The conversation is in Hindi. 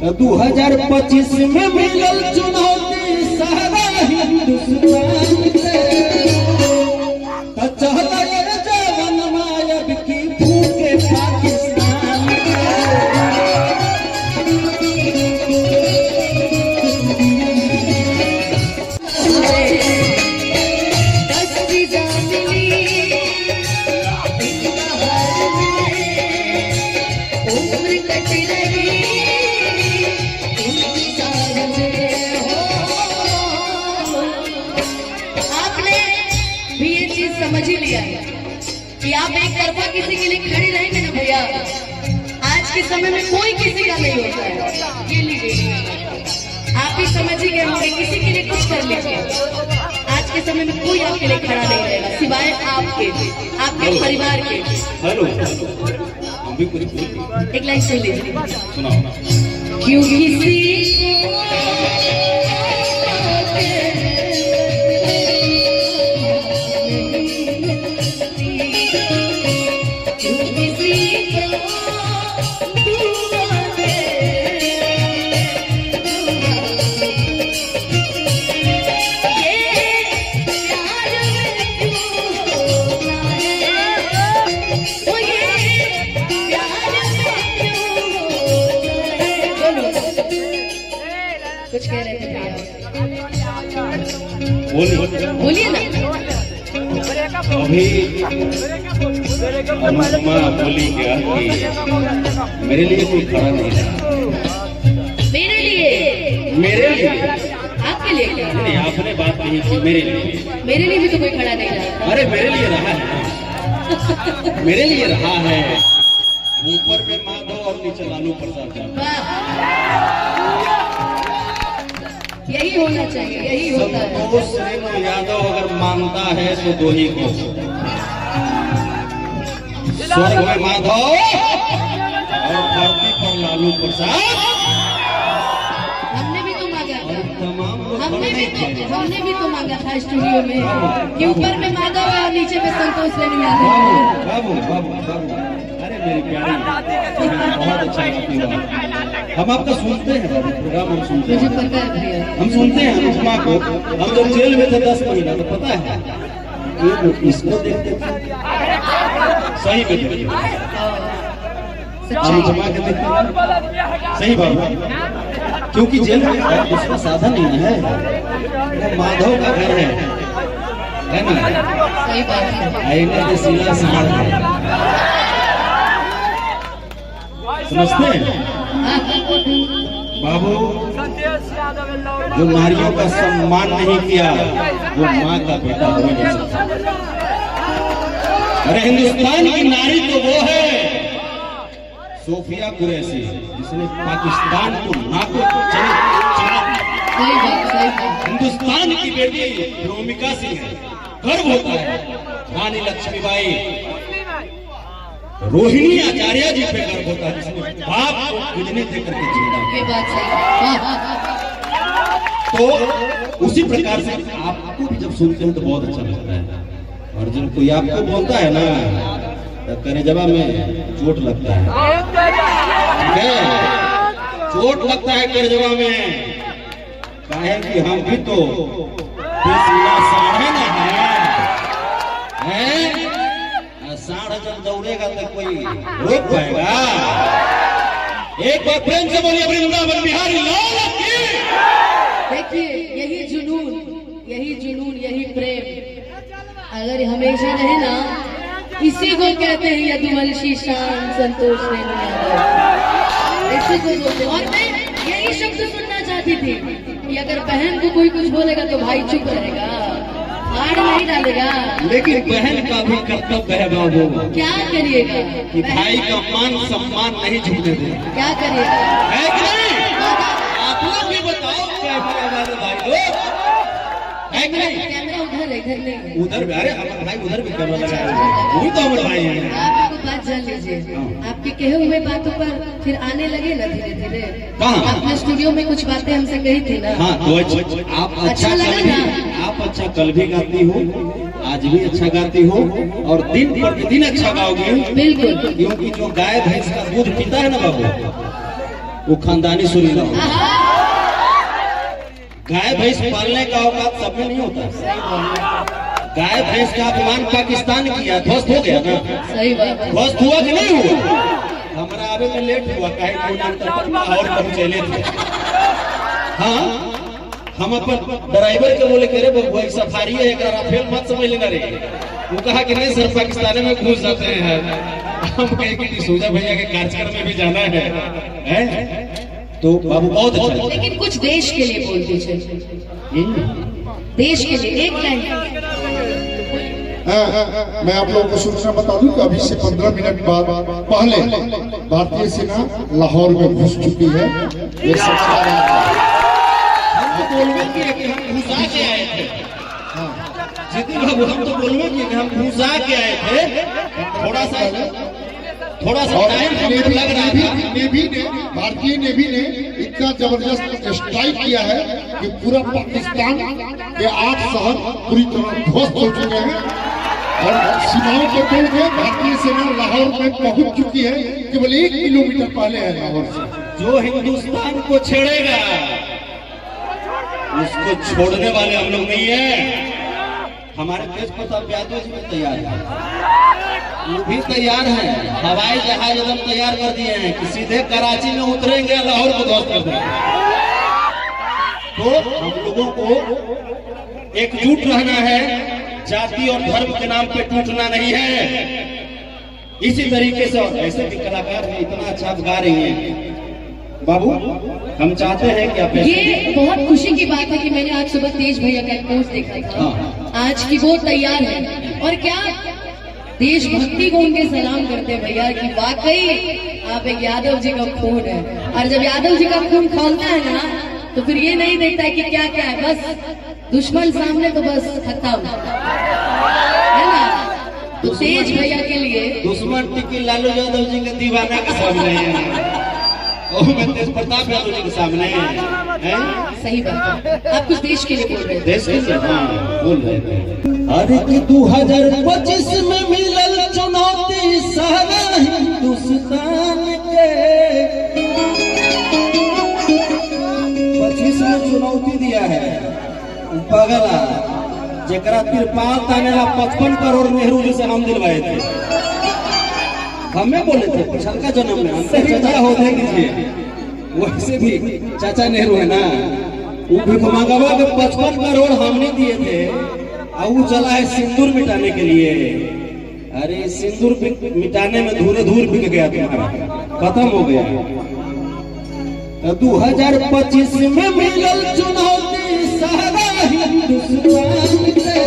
2025 में मिलल चुनौती सारा हिंदुस्तान के चहला ये जवन मायब की फूके पाकिस्तान समझ ही लिया है कि आप एक तरफा किसी के लिए खड़े रहेंगे ना भैया, आज के समय में कोई किसी का नहीं होता है। ये लीजिए, आप ही समझ ही गए होंगे, किसी के लिए कुछ कर लीजिए, आज के समय में कोई आपके लिए खड़ा नहीं रहेगा सिवाय आपके परिवार के। हेलो, एक लाइन सुन लीजिए, क्यों किसी कुछ कह रहे थे भैया, बोलिए ना। अभी अनुपमा बोली क्या कि मेरे लिए कोई खड़ा नहीं था। मेरे लिए आपके लिए क्या? नहीं, आपने बात नहीं की। मेरे लिए भी तो कोई खड़ा नहीं रहा। अरे मेरे लिए रहा है, मेरे लिए रहा है। ऊपर में माधव और नीचे लालू प्रसाद। यही होना चाहिए, यही होता है। संतोष रेणु यादव अगर मानता है तो दो ही को, स्वर्ग में माधव और धरती पर लालू प्रसाद। हमने भी तो मांगा था, हमने भी तो मांगा था स्टूडियो में कि ऊपर में माधव और नीचे में संतोष रेणु यादव। बाबू, अरे मेरी प्यारी, बहुत अच्छा लगती है। हम आपका सुनते हैं, प्रोग्राम हम सुनते हैं, मुझे पता है भैया, हम सुनते हैं अनुपमा को। हम जब जेल में थे 10 महीना, तो पता है ये इसको देखते थे, सही में देखते अनुपमा के देखते, सही बात, क्योंकि जेल में उसका साधन नहीं है, वो माधव का घर है ना। सही बात है। आईने के सिला समाज है, समझते हैं बाबू। जो नारियों का सम्मान नहीं किया वो माँ का बेटा हो नहीं सकता। अरे हिंदुस्तान की नारी तो वो है सोफिया कुरैशी, जिसने पाकिस्तान को नाको चला। हिंदुस्तान की बेटी रोमिका सिंह है, गर्व होता है। रानी लक्ष्मीबाई, रोहिणी आचार्य जी पे गर्व होता है, जिसने बाप को किडनी देकर के जीना। तो उसी प्रकार से आपको भी जब सुनते हैं तो बहुत अच्छा लगता है। और जब कोई आपको बोलता है ना, तो करेजवा में चोट लगता है, ठीक है? चोट लगता है करेजवा में, काहे कि हम भी तो साढ़े ना है। साढ़ जब दौड़ेगा तो कोई रोक पाएगा? एक बार प्रेम से बोलिए वृंदावन बिहारी लाल की। देखिए, यही जुनून, यही प्रेम अगर हमेशा रहे ना, इसी को कहते हैं यदुवंशी शान संतोष रेणु यादव, इसी को बोलते। और मैं यही शब्द सुनना चाहती थी कि अगर बहन को कोई कुछ बोलेगा तो भाई चुप रहेगा, हार नहीं डालेगा। लेकिन बहन का भी कर्तव्य है बाबू, क्या करिएगा कि भाई का मान सम्मान नहीं झुकने दे। क्या करिएगा, है कि नहीं? आप लोग भी बताओ क्या हमारे भाई लोग, है कि नहीं? कैमरा उधर है, इधर नहीं। उधर भी, अरे हमारे भाई उधर भी कैमरा लगा है, वही तो हमारे भाई हैं। आप एक बात जान लीजिए, आपके कहे हुए बातों पर फिर आने लगे ना धीरे धीरे। आपने स्टूडियो में कुछ बातें हमसे कही थी ना। हाँ, तो आप अच्छा लगा ना? आप अच्छा कल भी गाती हो, आज भी अच्छा गाती हो, और दिन प्रतिदिन अच्छा गाओगी। बिल्कुल, क्योंकि जो गाय भैंस का दूध पीता है ना बाबू, वो खानदानी सुरीला होता है। गाय भैंस पालने का औकात सब में नहीं होता। गाय भैंस का अपमान पाकिस्तान किया, ध्वस्त हो गया ना। सही बात है। ध्वस्त हुआ कि नहीं हुआ? हमारा आवे में लेट हुआ, काहे और पहुंचे थे। हाँ, हम अपन ड्राइवर के बोले करे बबुआ सफारी है, एक राफेल मत समझ लेना रे। वो कहा कि नहीं सर, पाकिस्तान में घुस जाते हैं। हम कहे कि डिसूजा भैया के कार्यक्रम में भी जाना है? तो बाबू बहुत अच्छा। लेकिन कुछ देश के लिए बोल दीजिए, देश के लिए एक लाइन। मैं आप लोगों को सूचना बता दूं कि अभी से 15 मिनट बाद पहले भारतीय सेना लाहौर में घुस चुकी है। ये हम घुसा के आए थे। जितने बाबू हम तो बोलवे कि हम घुसा के आए थे। थोड़ा सा टाइम हमको लग रहा था। नेवी ने, भारतीय नेवी ने इतना जबरदस्त स्ट्राइक किया है कि पूरा पाकिस्तान के 8 शहर पूरी तरह ध्वस्त हो चुके हैं और सीमाओं को तोड़ के भारतीय सेना लाहौर में पहुंच चुकी है। केवल 1 किलोमीटर पहले है लाहौर से। जो हिंदुस्तान को छेड़ेगा उसको छोड़ने वाले हम लोग नहीं है। हमारे तेज प्रताप यादव जी भी तैयार है, वो भी तैयार है। हवाई जहाज एकदम तैयार कर दिए हैं कि सीधे कराची में उतरेंगे, लाहौर को ध्वस्त कर देंगे। तो हम लोगों को एकजुट रहना है, जाति और धर्म के नाम पे टूटना नहीं है। इसी तरीके से, और ऐसे भी कलाकार हैं इतना अच्छा गा रही हैं बाबू, हम चाहते हैं कि आप ये बहुत खुशी की बात है कि मैंने आज सुबह तेज भैया का पोस्ट देखा था। आज की वो तैयार है और क्या देशभक्ति को उनके सलाम करते हैं भैया कि वाकई आप एक यादव जी का खून है। और जब यादव जी का खून खौलता है ना, तो फिर ये नहीं देखता है कि क्या क्या है, बस दुश्मन सामने तो बस खत्म है ना। तो तेज भैया के लिए दुश्मन टिकी लालू यादव जी के दीवाना के सामने है, मैं तेज प्रताप यादव जी के सामने है। सही बात है। आप कुछ देश के लिए बोल रहे थे। देश के लिए बोल रहे थे। अरे कि 2025 में मिलल चुनौती सारा हिंदुस्तान के। 25 में चुनौती दिया है पगला, जेकरा तिरपाल तानेला 55 करोड़ नेहरू जी से हम दिलवाए थे। हमें बोले थे पिछलका जन्म में हमसे चाचा होते कीजिए, वैसे भी चाचा नेहरू है ना। वो भिखमंगवा के 55 करोड़ हमने दिए थे और वो चला है सिंदूर मिटाने के लिए। अरे सिंदूर मिटाने में धूरे धूर बिक गया, तुम्हारा खत्म हो गया। 2025 में मिलल चुनौती सारा हिंदुस्तान के।